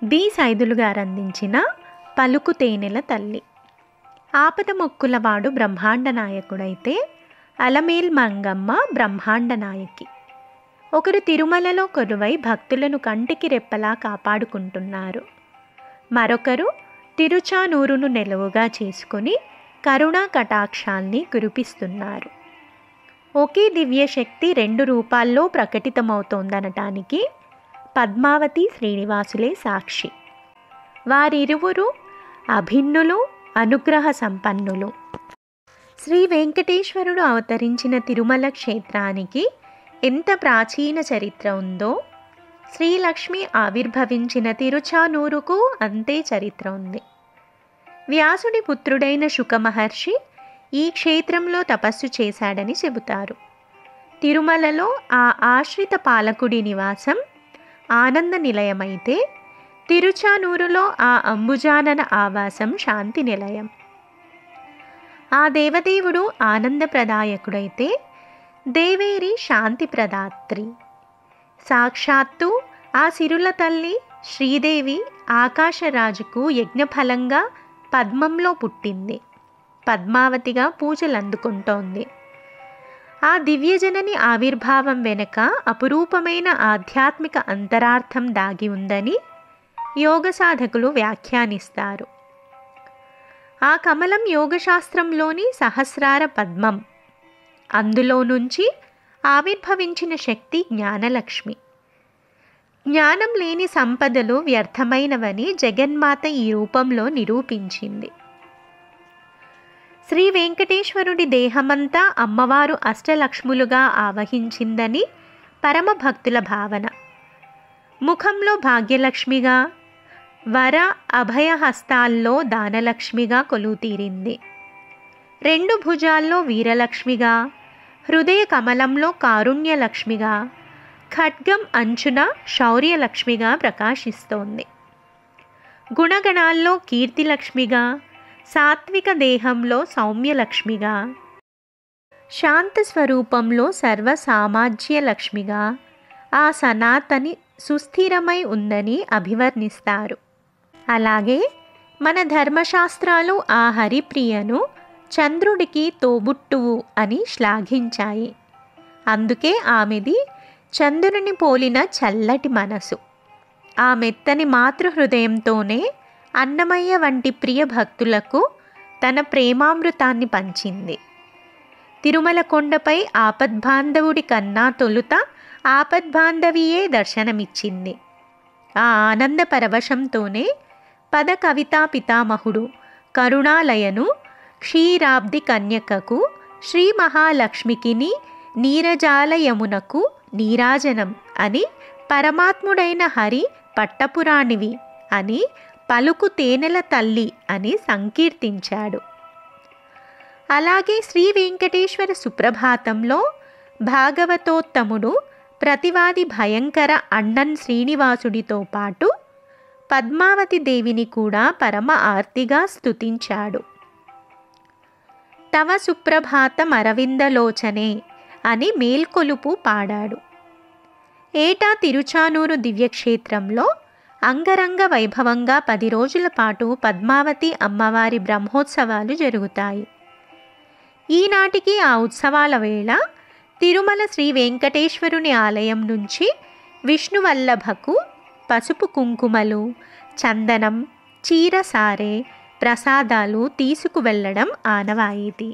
B Saidulu గారు అందించిన పలుకు తేనెల తల్లి. ఆపద మొక్కులవాడు బ్రహ్మాండ నాయకుడైతే అలమేల్ మంగమ్మ బ్రహ్మాండ నాయకి. ఒకరు తిరుమలలో కొలువై భక్తులను కంటికి రెప్పలా కాపాడుకుంటున్నారు. మరొకరు తిరుచానూరును నెలవుగా చేసుకుని కరుణా కటాక్షాల్ని కురిపిస్తున్నారు. ఒకే దివ్యశక్తి రెండు రూపాల్లో ప్రకటితమవుతోందనటానికి పద్మావతి శ్రీనివాసులే సాక్షి. వారిరువురు అభిన్నులు, అనుగ్రహ సంపన్నులు. శ్రీ వెంకటేశ్వరుడు అవతరించిన తిరుమల క్షేత్రానికి ఎంత ప్రాచీన చరిత్ర ఉందో, శ్రీలక్ష్మి ఆవిర్భవించిన తిరుచానూరుకు అంతే చరిత్ర ఉంది. వ్యాసుడి పుత్రుడైన శుక మహర్షి ఈ క్షేత్రంలో తపస్సు చేశాడని చెబుతారు. తిరుమలలో ఆ ఆశ్రిత పాలకుడి నివాసం ఆనంద నిలయమైతే, తిరుచానూరులో ఆ అంబుజానన ఆవాసం శాంతి నిలయం. ఆ దేవదేవుడు ఆనందప్రదాయకుడైతే దేవేరి శాంతి ప్రదాత్రి. సాక్షాత్తు ఆ సిరుల తల్లి శ్రీదేవి ఆకాశరాజుకు యజ్ఞఫలంగా పద్మంలో పుట్టింది. పద్మావతిగా పూజలు అందుకుంటోంది. ఆ దివ్యజనని ఆవిర్భావం వెనుక అపురూపమైన ఆధ్యాత్మిక అంతరార్థం దాగి ఉందని యోగ సాధకులు వ్యాఖ్యానిస్తారు. ఆ కమలం యోగశాస్త్రంలోని సహస్రార పద్మం. అందులో నుంచి ఆవిర్భవించిన శక్తి జ్ఞానలక్ష్మి. జ్ఞానం లేని సంపదలు వ్యర్థమైనవని జగన్మాత ఈ రూపంలో నిరూపించింది. శ్రీ వెంకటేశ్వరుడి దేహమంతా అమ్మవారు అష్టలక్ష్ములుగా ఆవహించిందని పరమభక్తుల భావన. ముఖంలో భాగ్యలక్ష్మిగా, వర అభయహస్తాల్లో దానలక్ష్మిగా కొలువుతీరింది. రెండు భుజాల్లో వీరలక్ష్మిగా, హృదయ కమలంలో కారుణ్యలక్ష్మిగా, ఖడ్గం అంచున శౌర్యలక్ష్మిగా ప్రకాశిస్తోంది. గుణగణాల్లో కీర్తిలక్ష్మిగా, సాత్విక దేహంలో సౌమ్యలక్ష్మిగా, శాంత స్వరూపంలో సర్వసామాజ్యలక్ష్మిగా ఆ సనాతని సుస్థిరమై ఉందని అభివర్ణిస్తారు. అలాగే మన ధర్మశాస్త్రాలు ఆ హరిప్రియను చంద్రుడికి తోబుట్టువు అని శ్లాఘించాయి. అందుకే ఆమెది చంద్రుని పోలిన చల్లటి మనసు. ఆ మెత్తని మాతృహృదయంతోనే అన్నమయ్య వంటి ప్రియ భక్తులకు తన ప్రేమామృతాన్ని పంచింది. తిరుమల కొండపై ఆపద్బాంధవుడి కన్నా తొలుత ఆపద్బాంధవియే దర్శనమిచ్చింది. ఆ ఆనంద పరవశంతోనే పద కవితా పితామహుడు కరుణాలయను క్షీరాబ్ది కన్యకకు, శ్రీ మహాలక్ష్మికిని నీరజాలయమునకు నీరాజనం అని, పరమాత్ముడైన హరి పట్టపురాణివి అని, పలుకు తేనెల తల్లి అని సంకీర్తించాడు. అలాగే శ్రీ వెంకటేశ్వర సుప్రభాతంలో భాగవతోత్తముడు ప్రతివాది భయంకర అన్నన్ శ్రీనివాసుడితో పాటు పద్మావతి దేవిని కూడా పరమ ఆర్తిగా స్తుతించాడు. తవ సుప్రభాతం అరవిందలోచనే అని మేల్కొలుపు పాడాడు. ఏటా తిరుచానూరు దివ్యక్షేత్రంలో అంగరంగ వైభవంగా 10 రోజుల పాటు పద్మావతి అమ్మవారి బ్రహ్మోత్సవాలు జరుగుతాయి. ఈనాటికి ఆ ఉత్సవాల వేళ తిరుమల శ్రీ వెంకటేశ్వరుని ఆలయం నుంచి విష్ణువల్లభకు పసుపు కుంకుమలు, చందనం, చీరసారే, ప్రసాదాలు తీసుకువెళ్ళడం ఆనవాయితీ.